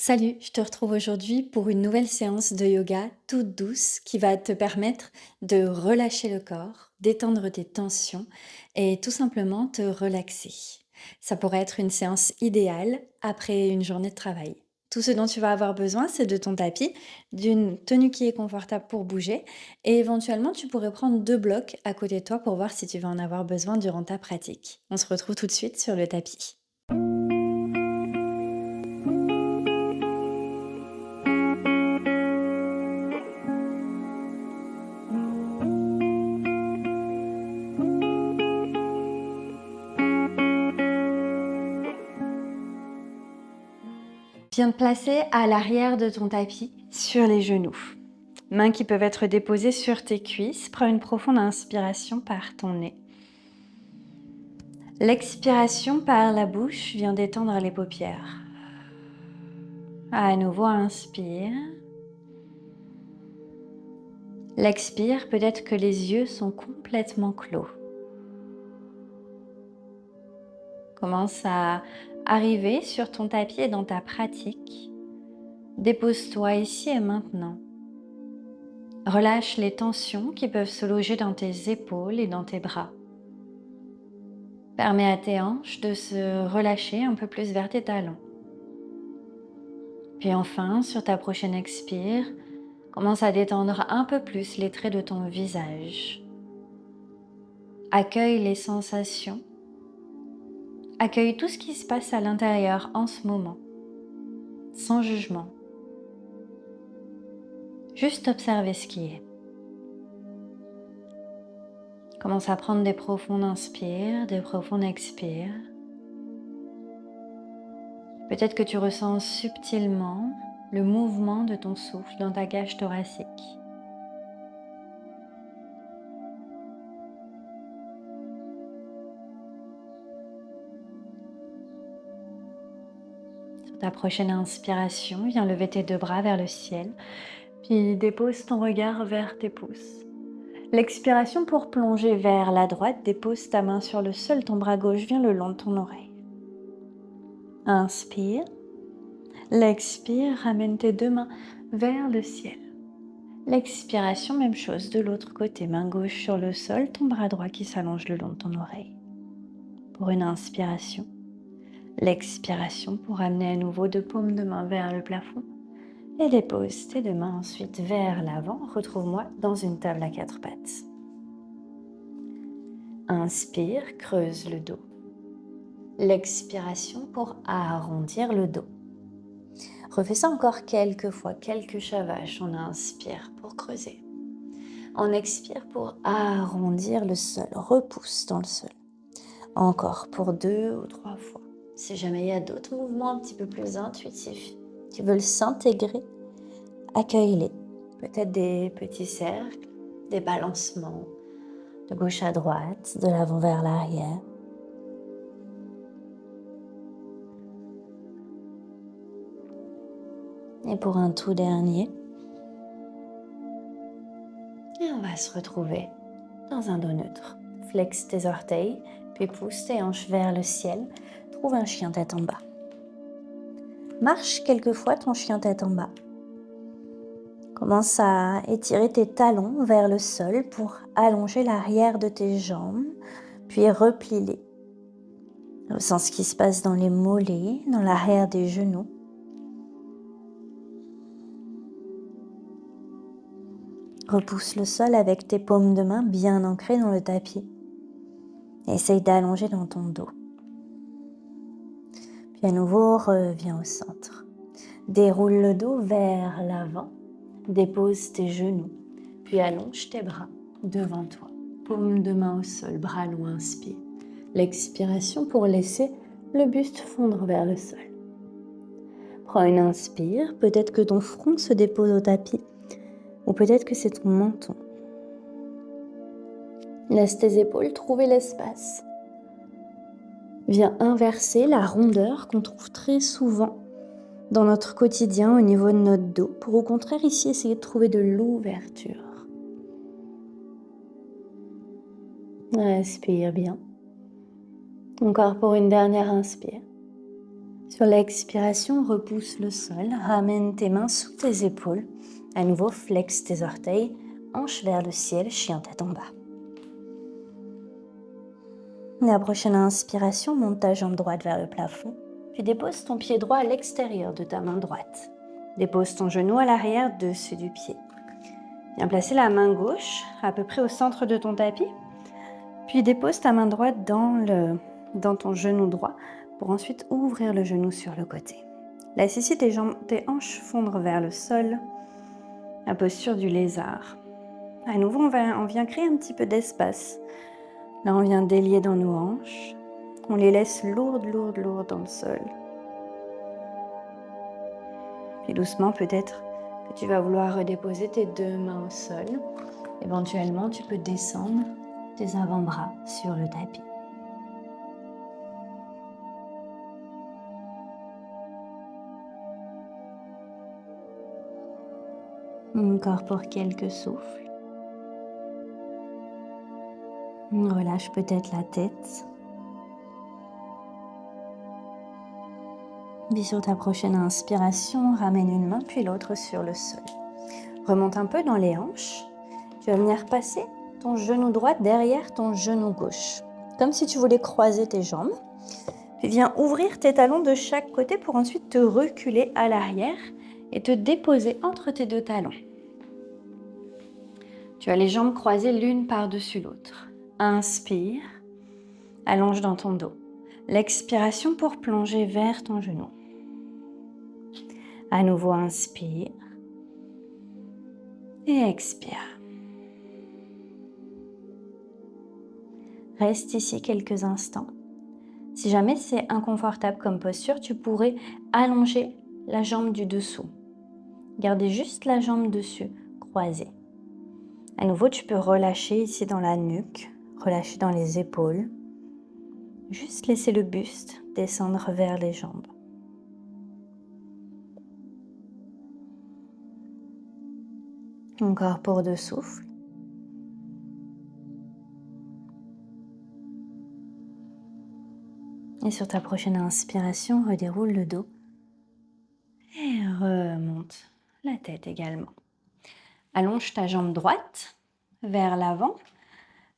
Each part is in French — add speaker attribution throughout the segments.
Speaker 1: Salut, je te retrouve aujourd'hui pour une nouvelle séance de yoga toute douce qui va te permettre de relâcher le corps, d'étendre tes tensions et tout simplement te relaxer. Ça pourrait être une séance idéale après une journée de travail. Tout ce dont tu vas avoir besoin, c'est de ton tapis, d'une tenue qui est confortable pour bouger et éventuellement tu pourrais prendre deux blocs à côté de toi pour voir si tu vas en avoir besoin durant ta pratique. On se retrouve tout de suite sur le tapis. Viens te placer à l'arrière de ton tapis, sur les genoux. Mains qui peuvent être déposées sur tes cuisses. Prends une profonde inspiration par ton nez. L'expiration par la bouche vient détendre les paupières. À nouveau, inspire. L'expire, peut-être que les yeux sont complètement clos. Commence à arriver sur ton tapis et dans ta pratique. Dépose-toi ici et maintenant. Relâche les tensions qui peuvent se loger dans tes épaules et dans tes bras. Permets à tes hanches de se relâcher un peu plus vers tes talons. Puis enfin, sur ta prochaine expire, commence à détendre un peu plus les traits de ton visage. Accueille les sensations. Accueille tout ce qui se passe à l'intérieur en ce moment, sans jugement. Juste observer ce qui est. Commence à prendre des profondes inspires, des profondes expires. Peut-être que tu ressens subtilement le mouvement de ton souffle dans ta cage thoracique. Sur ta prochaine inspiration, viens lever tes deux bras vers le ciel, puis dépose ton regard vers tes pouces. L'expiration pour plonger vers la droite, dépose ta main sur le sol, ton bras gauche vient le long de ton oreille. Inspire. L'expire, ramène tes deux mains vers le ciel. L'expiration, même chose de l'autre côté, main gauche sur le sol, ton bras droit qui s'allonge le long de ton oreille. Pour une inspiration. L'expiration pour amener à nouveau deux paumes de main vers le plafond. Et dépose tes deux mains ensuite vers l'avant. Retrouve-moi dans une table à quatre pattes. Inspire, creuse le dos. L'expiration pour arrondir le dos. Refais ça encore quelques fois, quelques chavages. On inspire pour creuser. On expire pour arrondir le sol. Repousse dans le sol. Encore pour 2 ou 3 fois. Si jamais il y a d'autres mouvements un petit peu plus intuitifs qui veulent s'intégrer, accueille-les. Peut-être des petits cercles, des balancements de gauche à droite, de l'avant vers l'arrière. Et pour un tout dernier, et on va se retrouver dans un dos neutre. Flexe tes orteils, puis pousse tes hanches vers le ciel. Trouve un chien tête en bas. Marche quelquefois ton chien tête en bas. Commence à étirer tes talons vers le sol pour allonger l'arrière de tes jambes, puis replie-les. Ressens ce qui se passe dans les mollets, dans l'arrière des genoux. Repousse le sol avec tes paumes de main bien ancrées dans le tapis. Essaye d'allonger dans ton dos. Puis à nouveau, reviens au centre. Déroule le dos vers l'avant. Dépose tes genoux. Puis allonge tes bras devant toi. Paume de main au sol, bras longs, inspire. L'expiration pour laisser le buste fondre vers le sol. Prends une inspire. Peut-être que ton front se dépose au tapis. Ou peut-être que c'est ton menton. Laisse tes épaules trouver l'espace. Viens inverser la rondeur qu'on trouve très souvent dans notre quotidien au niveau de notre dos, pour au contraire ici essayer de trouver de l'ouverture. Respire bien. Encore pour une dernière inspire. Sur l'expiration, repousse le sol, ramène tes mains sous tes épaules. À nouveau, flexe tes orteils, hanche vers le ciel, chien tête en bas. La prochaine inspiration, monte ta jambe droite vers le plafond, puis dépose ton pied droit à l'extérieur de ta main droite. Dépose ton genou à l'arrière dessus du pied. Viens placer la main gauche à peu près au centre de ton tapis, puis dépose ta main droite dans ton genou droit pour ensuite ouvrir le genou sur le côté. Laisse ici tes hanches fondre vers le sol, la posture du lézard. À nouveau, on vient créer un petit peu d'espace. Là, on vient délier dans nos hanches. On les laisse lourdes dans le sol. Puis doucement, peut-être que tu vas vouloir redéposer tes deux mains au sol. Éventuellement, tu peux descendre tes avant-bras sur le tapis. Encore pour quelques souffles. Relâche peut-être la tête. Puis sur ta prochaine inspiration, ramène une main puis l'autre sur le sol. Remonte un peu dans les hanches. Tu vas venir passer ton genou droit derrière ton genou gauche. Comme si tu voulais croiser tes jambes. Puis viens ouvrir tes talons de chaque côté pour ensuite te reculer à l'arrière et te déposer entre tes deux talons. Tu as les jambes croisées l'une par-dessus l'autre. Inspire, allonge dans ton dos. L'expiration pour plonger vers ton genou. À nouveau, inspire et expire. Reste ici quelques instants. Si jamais c'est inconfortable comme posture, tu pourrais allonger la jambe du dessous. Gardez juste la jambe dessus, croisée. À nouveau, tu peux relâcher ici dans la nuque, relâcher dans les épaules. Juste laisser le buste descendre vers les jambes. Encore pour 2 souffles. Et sur ta prochaine inspiration, redéroule le dos. Et remonte la tête également. Allonge ta jambe droite vers l'avant.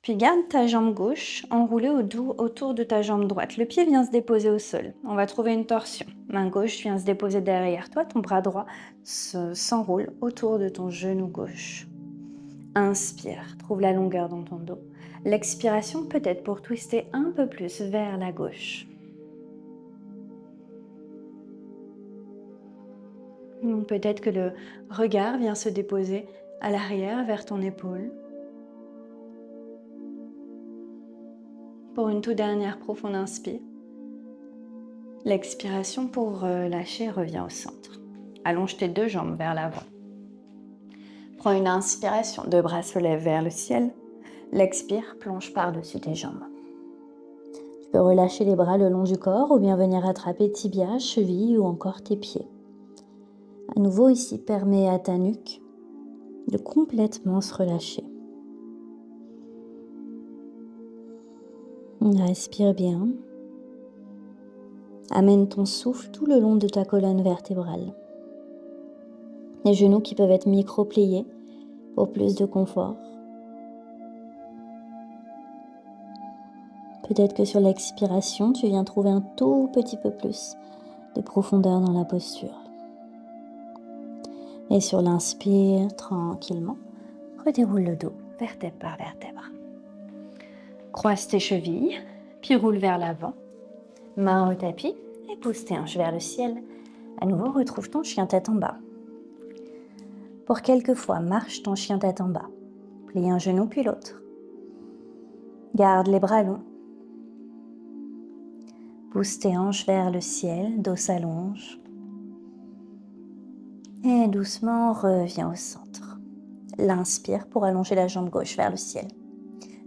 Speaker 1: Puis garde ta jambe gauche enroulée autour de ta jambe droite. Le pied vient se déposer au sol. On va trouver une torsion. Main gauche vient se déposer derrière toi. Ton bras droit s'enroule autour de ton genou gauche. Inspire, trouve la longueur dans ton dos. L'expiration peut-être pour twister un peu plus vers la gauche. Peut-être que le regard vient se déposer à l'arrière vers ton épaule. Pour une toute dernière profonde inspire. L'expiration pour relâcher revient au centre. Allonge tes 2 jambes vers l'avant. Prends une inspiration, 2 bras se lèvent vers le ciel. L'expire, plonge par-dessus tes jambes. Tu peux relâcher les bras le long du corps ou bien venir attraper tibia, cheville ou encore tes pieds. À nouveau ici, permets à ta nuque de complètement se relâcher. Respire bien. Amène ton souffle tout le long de ta colonne vertébrale. Les genoux qui peuvent être micro-pliés pour plus de confort. Peut-être que sur l'expiration, tu viens trouver un tout petit peu plus de profondeur dans la posture. Et sur l'inspire, tranquillement, redéroule le dos, vertèbre par vertèbre. Croise tes chevilles, puis roule vers l'avant. Main au tapis et pousse tes hanches vers le ciel. À nouveau, retrouve ton chien tête en bas. Pour quelques fois, marche ton chien tête en bas. Plie un genou puis l'autre. Garde les bras longs. Pousse tes hanches vers le ciel, dos s'allonge. Et doucement, reviens au centre. L'inspire pour allonger la jambe gauche vers le ciel.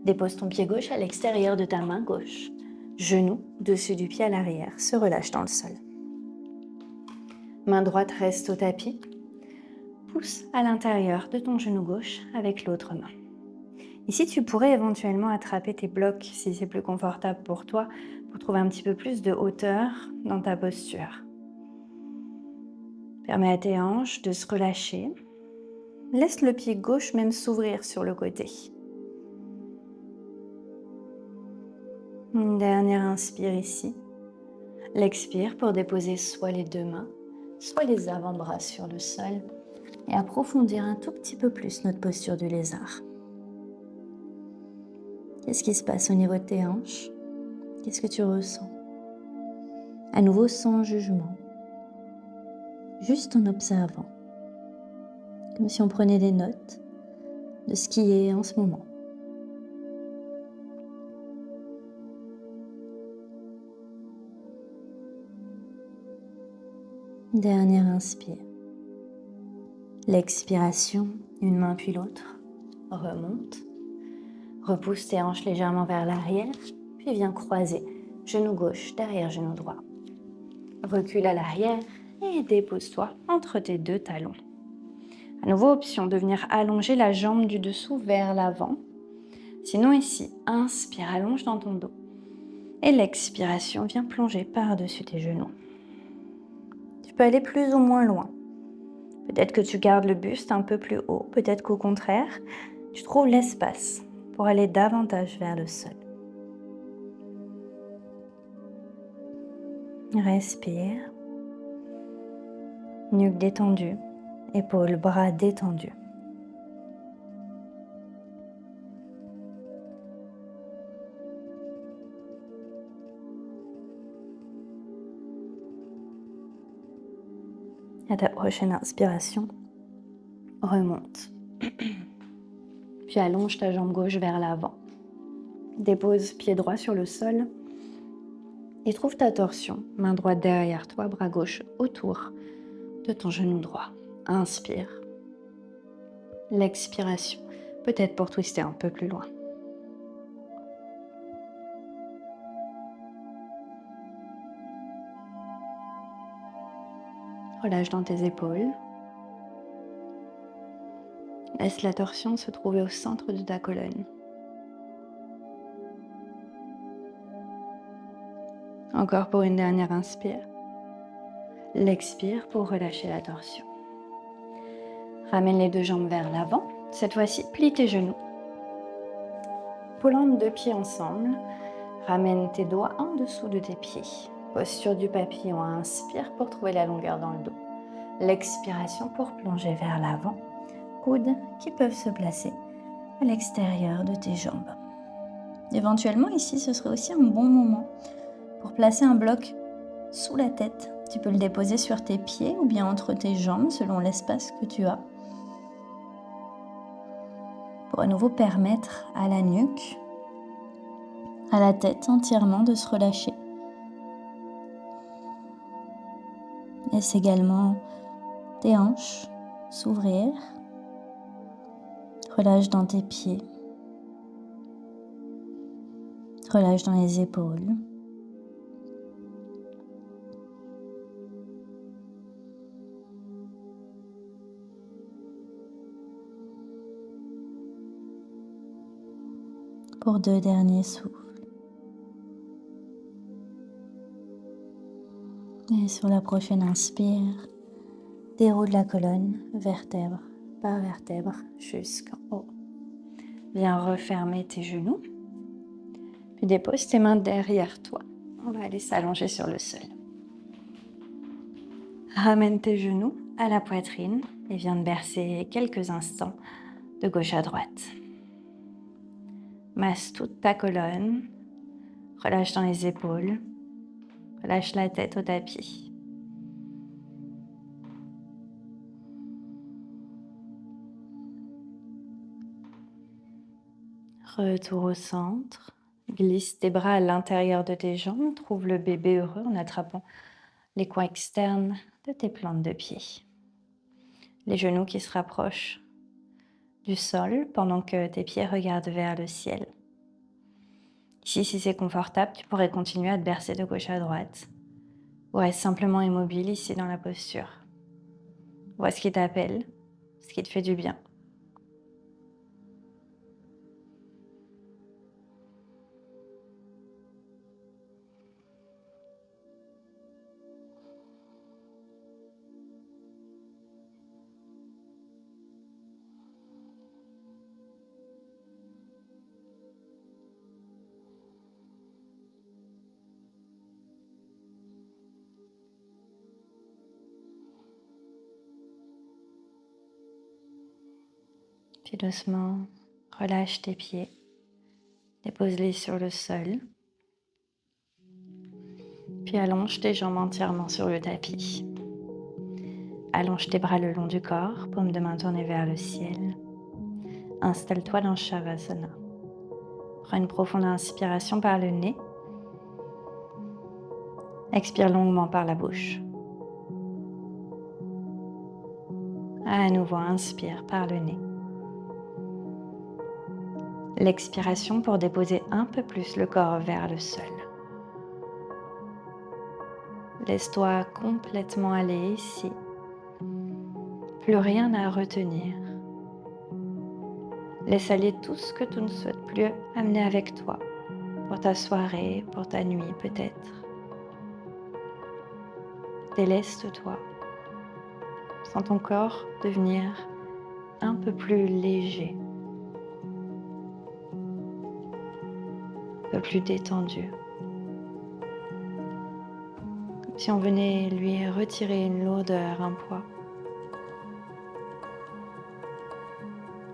Speaker 1: Dépose ton pied gauche à l'extérieur de ta main gauche. Genou dessus du pied à l'arrière, se relâche dans le sol. Main droite reste au tapis. Pousse à l'intérieur de ton genou gauche avec l'autre main. Ici, tu pourrais éventuellement attraper tes blocs si c'est plus confortable pour toi pour trouver un petit peu plus de hauteur dans ta posture. Permets à tes hanches de se relâcher. Laisse le pied gauche même s'ouvrir sur le côté. Une dernière inspire ici. L'expire pour déposer soit les deux mains, soit les avant-bras sur le sol et approfondir un tout petit peu plus notre posture du lézard. Qu'est-ce qui se passe au niveau de tes hanches? Qu'est-ce que tu ressens? À nouveau sans jugement, juste en observant, comme si on prenait des notes de ce qui est en ce moment. Dernière inspire. L'expiration, une main puis l'autre, remonte. Repousse tes hanches légèrement vers l'arrière, puis viens croiser genou gauche derrière genou droit. Recule à l'arrière et dépose-toi entre tes deux talons. À nouveau, option de venir allonger la jambe du dessous vers l'avant. Sinon ici, inspire, allonge dans ton dos. Et l'expiration, viens plonger par-dessus tes genoux. Tu peux aller plus ou moins loin. Peut-être que tu gardes le buste un peu plus haut, peut-être qu'au contraire, tu trouves l'espace pour aller davantage vers le sol. Respire. Nuque détendue, épaules, bras détendus. À ta prochaine inspiration, remonte. Puis allonge ta jambe gauche vers l'avant. Dépose pied droit sur le sol et trouve ta torsion. Main droite derrière toi, bras gauche autour de ton genou droit. Inspire. L'expiration, peut-être pour twister un peu plus loin. Relâche dans tes épaules. Laisse la torsion se trouver au centre de ta colonne. Encore pour une dernière inspire. L'expire pour relâcher la torsion. Ramène les deux jambes vers l'avant. Cette fois-ci, plie tes genoux. Plante deux pieds ensemble. Ramène tes doigts en dessous de tes pieds. Posture du papillon. Inspire pour trouver la longueur dans le dos. L'expiration pour plonger vers l'avant. Coudes qui peuvent se placer à l'extérieur de tes jambes. Éventuellement, ici, ce serait aussi un bon moment pour placer un bloc sous la tête. Tu peux le déposer sur tes pieds ou bien entre tes jambes selon l'espace que tu as. Pour à nouveau permettre à la nuque, à la tête entièrement de se relâcher. Laisse également tes hanches s'ouvrir. Relâche dans tes pieds. Relâche dans les épaules. Pour deux derniers souffles. Et sur la prochaine inspire, déroule la colonne, vertèbre par vertèbre, jusqu'en haut. Viens refermer tes genoux. Puis dépose tes mains derrière toi. On va aller s'allonger sur le sol. Ramène tes genoux à la poitrine et viens de bercer quelques instants de gauche à droite. Masse toute ta colonne. Relâche dans les épaules. Relâche la tête au tapis. Retour au centre. Glisse tes bras à l'intérieur de tes jambes. Trouve le bébé heureux en attrapant les coins externes de tes plantes de pied. Les genoux qui se rapprochent du sol pendant que tes pieds regardent vers le ciel. Ici, si c'est confortable, tu pourrais continuer à te bercer de gauche à droite. Ou reste simplement immobile ici dans la posture. Vois ce qui t'appelle, ce qui te fait du bien. Puis doucement, relâche tes pieds, dépose-les sur le sol, puis allonge tes jambes entièrement sur le tapis. Allonge tes bras le long du corps, paume de main tournée vers le ciel. Installe-toi dans Shavasana. Prends une profonde inspiration par le nez. Expire longuement par la bouche. À nouveau, inspire par le nez. L'expiration pour déposer un peu plus le corps vers le sol. Laisse-toi complètement aller ici. Plus rien à retenir. Laisse aller tout ce que tu ne souhaites plus amener avec toi. Pour ta soirée, pour ta nuit peut-être. Déleste-toi. Sens ton corps devenir un peu plus léger. Un peu plus détendu. Comme si on venait lui retirer une lourdeur, un poids.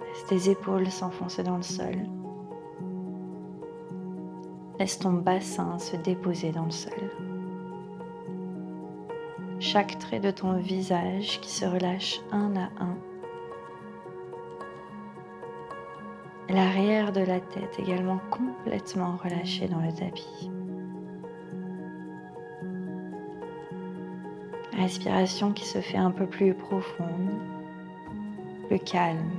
Speaker 1: Laisse tes épaules s'enfoncer dans le sol. Laisse ton bassin se déposer dans le sol. Chaque trait de ton visage qui se relâche un à un. L'arrière de la tête également complètement relâché dans le tapis. Respiration qui se fait un peu plus profonde, plus calme.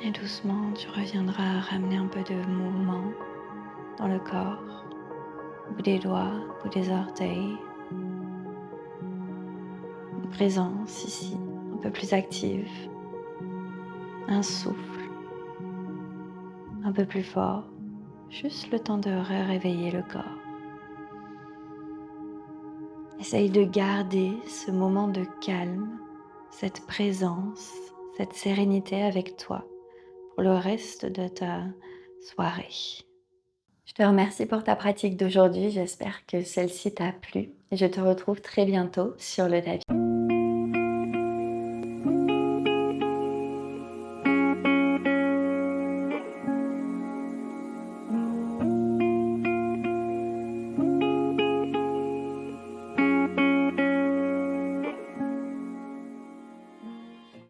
Speaker 1: Et doucement, tu reviendras ramener un peu de mouvement dans le corps, au bout des doigts, au bout des orteils. Une présence ici, un peu plus active. Un souffle, un peu plus fort, juste le temps de réveiller le corps. Essaye de garder ce moment de calme, cette présence, cette sérénité avec toi pour le reste de ta soirée. Je te remercie pour ta pratique d'aujourd'hui. J'espère que celle-ci t'a plu et je te retrouve très bientôt sur le tapis.